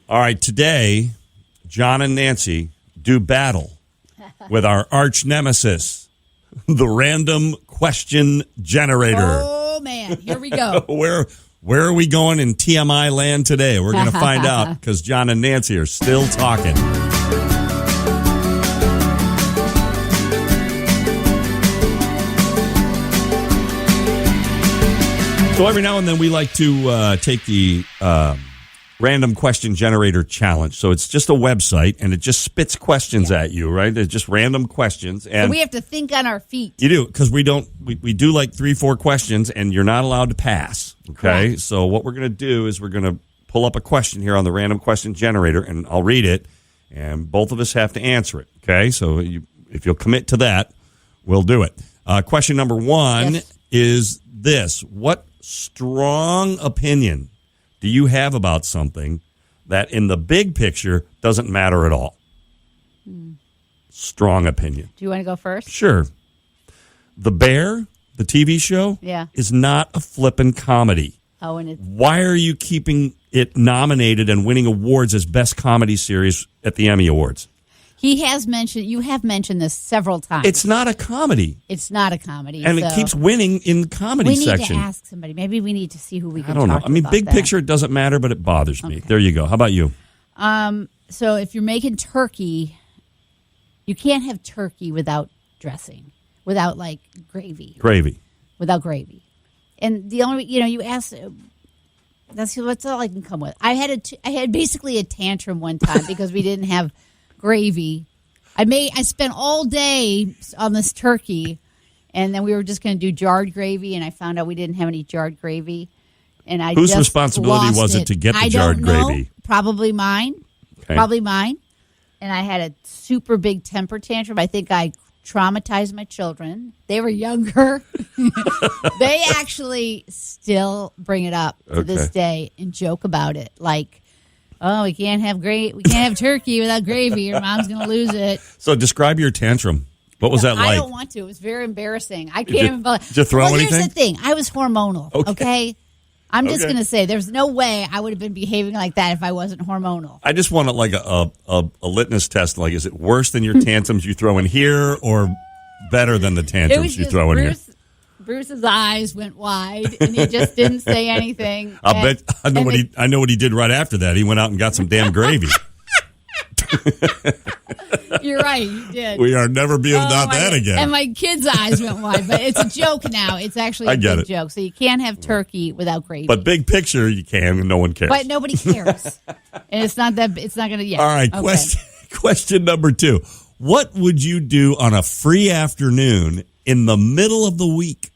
All right, today, John and Nancy do battle with our arch nemesis, the random question generator. Oh, man. Here we go. Where are we going in TMI land today? We're going to find out because John and Nancy are still talking. So every now and then we like to take the random question generator challenge. So it's just a website, and it just spits questions at you, right? It's just random questions. And so we have to think on our feet. You do, because we do like 3-4 questions, and you're not allowed to pass, okay? Correct. So what we're going to do is we're going to pull up a question here on the random question generator, and I'll read it, and both of us have to answer it, okay? So if you'll commit to that, we'll do it. Question number 1 is this. What strong opinion do you have about something that in the big picture doesn't matter at all? Strong opinion. Do you want to go first? Sure. The Bear, the TV show, is not a flippin' comedy. Oh, and it's... Why are you keeping it nominated and winning awards as best comedy series at the Emmy Awards? You have mentioned this several times. It's not a comedy. It's not a comedy. And it keeps winning in the comedy section. We need to ask somebody. Maybe we need to see who we can I don't know. talk to I mean, about big that. picture, it doesn't matter, but it bothers me. There you go. How about you? So if you're making turkey, you can't have turkey without dressing, without, like, gravy. Without gravy. And the only, you ask... That's all I can come with. I had basically a tantrum one time because we didn't have gravy. I spent all day on this turkey, and then we were just going to do jarred gravy, and I found out we didn't have any jarred gravy. And whose responsibility was it to get the jarred gravy? Probably mine. Okay. Probably mine. And I had a super big temper tantrum. I think I traumatized my children. They were younger. They actually still bring it up to this day and joke about it. Like, oh, we can't have turkey without gravy. Your mom's going to lose it. So describe your tantrum. What was that like? I don't want to. It was very embarrassing. I can't even. Did you throw anything? Here's the thing. I was hormonal. Okay? I'm just going to say there's no way I would have been behaving like that if I wasn't hormonal. I just want like a litmus test. Like, is it worse than your tantrums you throw in here or better than the tantrums you throw in here? Bruce's eyes went wide, and he just didn't say anything. I know what he did right after that. He went out and got some damn gravy. You're right, you did. We are never be without that again. And my kids' eyes went wide, but it's a joke now. It's actually a big joke. So you can't have turkey without gravy. But big picture, you can, and no one cares. But nobody cares. And it's not going to, yeah. All right, question number 2. What would you do on a free afternoon in the middle of the week?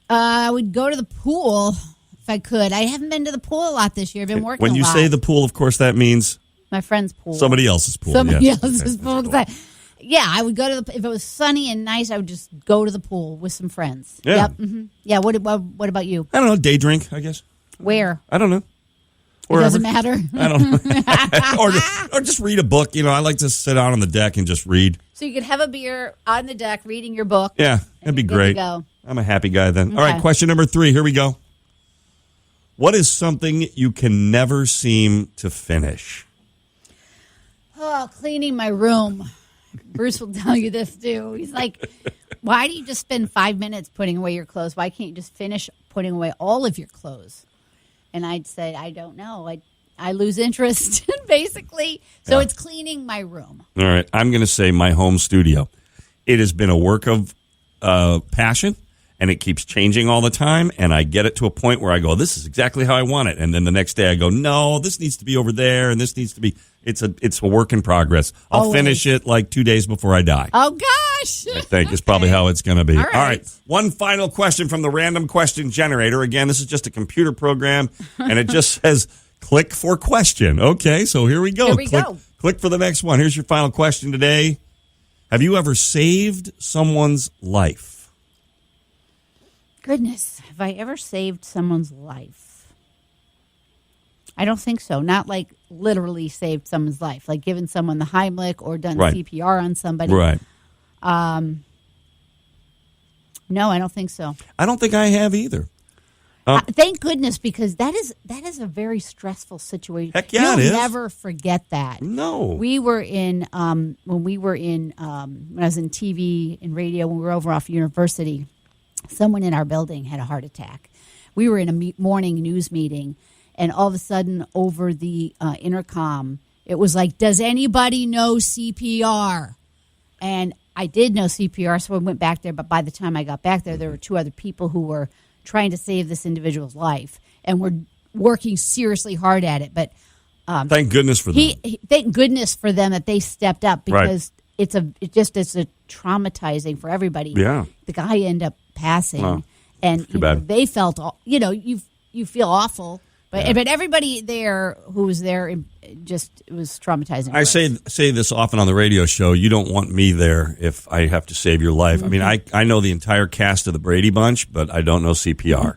I would go to the pool if I could. I haven't been to the pool a lot this year. I've been working a lot. When you say the pool, of course, that means... My friend's pool. Somebody else's pool. Else's pool. Cool. Yeah, I would go to if it was sunny and nice, I would just go to the pool with some friends. Yeah. Yep. Mm-hmm. Yeah. What about you? I don't know. Day drink, I guess. Where? I don't know. It doesn't matter. I don't know. or just read a book. I like to sit out on the deck and just read. So you could have a beer on the deck reading your book. Yeah, that'd be great. Go. I'm a happy guy then. Okay. All right, question number 3. Here we go. What is something you can never seem to finish? Oh, cleaning my room. Bruce will tell you this, too. He's like, why do you just spend 5 minutes putting away your clothes? Why can't you just finish putting away all of your clothes? And I'd say, I don't know. I lose interest, basically. So it's cleaning my room. All right. I'm going to say my home studio. It has been a work of passion, and it keeps changing all the time. And I get it to a point where I go, this is exactly how I want it. And then the next day I go, no, this needs to be over there, and this needs to be... It's a work in progress. I'll finish it like 2 days before I die. Oh, gosh. I think is probably how it's going to be. All right. One final question from the random question generator. Again, this is just a computer program, and it just says click for question. Okay, so here we go. Click for the next one. Here's your final question today. Have you ever saved someone's life? Goodness, have I ever saved someone's life? I don't think so. Not like literally saved someone's life, like given someone the Heimlich or done CPR on somebody. Right. No, I don't think so. I don't think I have either. Thank goodness, because that is a very stressful situation. Heck yeah, You'll it is. never forget that. No. We were in when I was in TV and radio, when we were over off University, someone in our building had a heart attack. We were in a morning news meeting, and all of a sudden over the intercom, it was like, does anybody know CPR? And I did know CPR, so I went back there. But by the time I got back there were 2 other people who were trying to save this individual's life, and were working seriously hard at it. But thank goodness for them. Thank goodness for them that they stepped up, because it's a traumatizing for everybody. Yeah, the guy ended up passing, and they felt you feel awful. But everybody there who was there, it was traumatizing. I say this often on the radio show. You don't want me there if I have to save your life. I mean, I know the entire cast of the Brady Bunch, but I don't know CPR.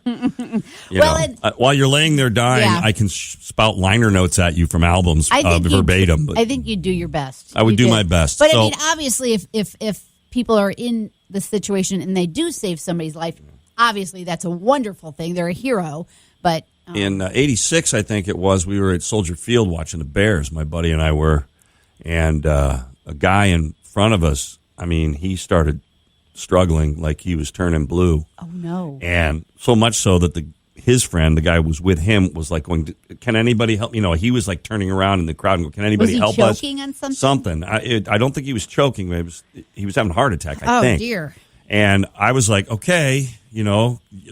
While you're laying there dying, I can spout liner notes at you from albums verbatim. I think you'd do your best. I would do my best. But I mean, obviously, if people are in the situation and they do save somebody's life, obviously that's a wonderful thing. They're a hero. But in '86, I think it was, we were at Soldier Field watching the Bears, my buddy and I were, and a guy in front of us, I mean, he started struggling like he was turning blue. Oh, no. And so much so that his friend, the guy who was with him, was like going, can anybody help? He was like turning around in the crowd and going, can anybody help us? Was he choking on something? Something. I don't think he was choking. He was having a heart attack, I think. Oh, dear. And I was like, okay,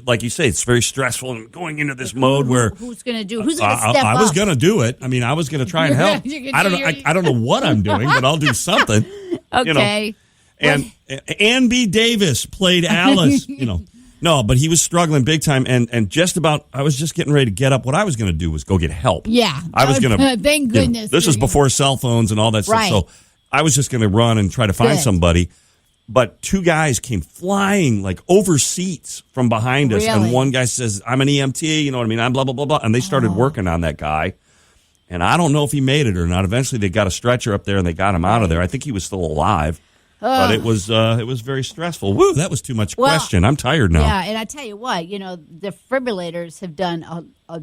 like you say, it's very stressful and going into this mode where who's going to do? Who's going to step up? I was going to do it. I mean, I was going to try and help. I don't know what I'm doing, but I'll do something. Okay. And Ann B. Davis played Alice. No, but he was struggling big time, and just about, I was just getting ready to get up. What I was going to do was go get help. Yeah, I was going to. Thank goodness. This was before cell phones and all that stuff. So I was just going to run and try to find somebody. But 2 guys came flying like over seats from behind us. Really? And one guy says, I'm an EMT, you know what I mean? I'm blah, blah, blah, blah. And they started working on that guy. And I don't know if he made it or not. Eventually they got a stretcher up there and they got him out of there. I think he was still alive. But it was very stressful. Woo, that was too much question. I'm tired now. Yeah, and I tell you what, defibrillators have done a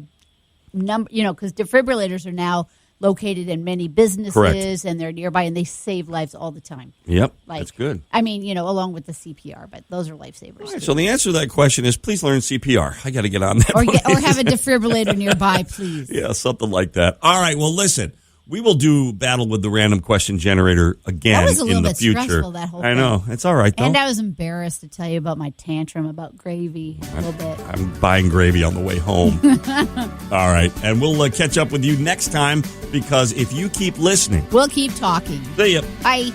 number, because defibrillators are now located in many businesses. Correct. And they're nearby, and they save lives all the time. Yep, that's good. I mean, along with the CPR, but those are lifesavers. Right, so the answer to that question is, please learn CPR. I got to get on that. Or have a defibrillator nearby, please. Yeah, something like that. All right, well, listen. We will do Battle with the Random Question Generator again in the future. That was a little bit stressful, that whole thing. I know. It's all right, though. And I was embarrassed to tell you about my tantrum about gravy a little bit. I'm buying gravy on the way home. All right. And we'll catch up with you next time, because if you keep listening, we'll keep talking. See ya. Bye.